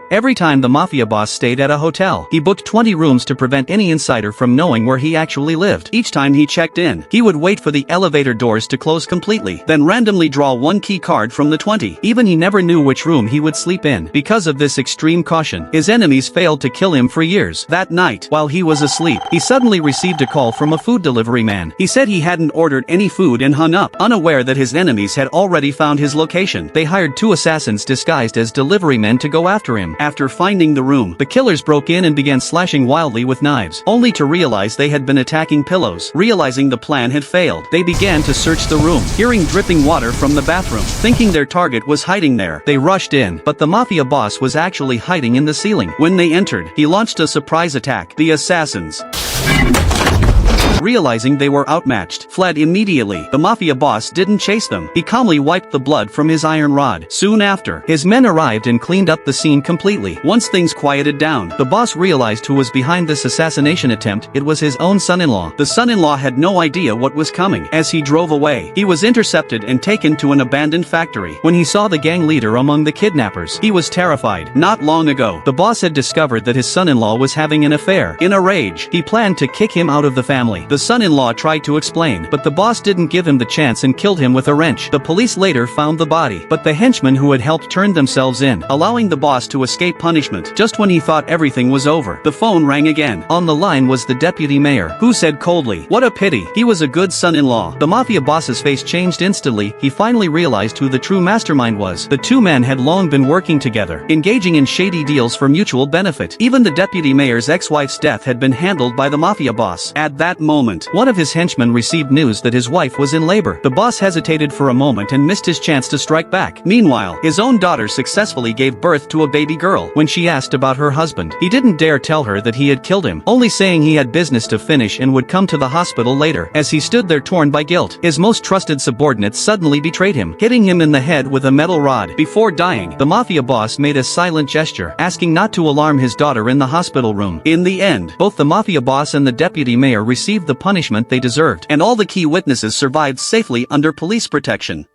Every time the mafia boss stayed at a hotel, he booked 20 rooms to prevent any insider from knowing where he actually lived. Each time he checked in, he would wait for the elevator doors to close completely, then randomly draw one key card from the 20. Even he never knew which room he would sleep in. Because of this extreme caution, his enemies failed to kill him for years. That night, while he was asleep, he suddenly received a call from a food delivery man. He said he hadn't ordered any food and hung up, unaware that his enemies had already found his location. They hired 2 assassins disguised as delivery men to go after him. After finding the room, the killers broke in and began slashing wildly with knives, only to realize they had been attacking pillows. Realizing the plan had failed, they began to search the room, hearing dripping water from the bathroom. Thinking their target was hiding there, they rushed in, but the mafia boss was actually hiding in the ceiling. When they entered, he launched a surprise attack. The assassins, realizing they were outmatched, fled immediately. The mafia boss didn't chase them. He calmly wiped the blood from his iron rod. Soon after, his men arrived and cleaned up the scene completely. Once things quieted down, the boss realized who was behind this assassination attempt. It was his own son-in-law. The son-in-law had no idea what was coming. As he drove away, he was intercepted and taken to an abandoned factory. When he saw the gang leader among the kidnappers, he was terrified. Not long ago, the boss had discovered that his son-in-law was having an affair. In a rage, he planned to kick him out of the family. The son-in-law tried to explain, but the boss didn't give him the chance and killed him with a wrench. The police later found the body, but the henchmen who had helped turned themselves in, allowing the boss to escape punishment. Just when he thought everything was over, the phone rang again. On the line was the deputy mayor, who said coldly, "What a pity, he was a good son-in-law." The mafia boss's face changed instantly. He finally realized who the true mastermind was. The 2 men had long been working together, engaging in shady deals for mutual benefit. Even the deputy mayor's ex-wife's death had been handled by the mafia boss. At that moment, one of his henchmen received news that his wife was in labor. The boss hesitated for a moment and missed his chance to strike back. Meanwhile, his own daughter successfully gave birth to a baby girl. When she asked about her husband, he didn't dare tell her that he had killed him, only saying he had business to finish and would come to the hospital later. As he stood there torn by guilt, his most trusted subordinates suddenly betrayed him, hitting him in the head with a metal rod. Before dying, the mafia boss made a silent gesture, asking not to alarm his daughter in the hospital room. In the end, both the mafia boss and the deputy mayor received the punishment they deserved, and all the key witnesses survived safely under police protection.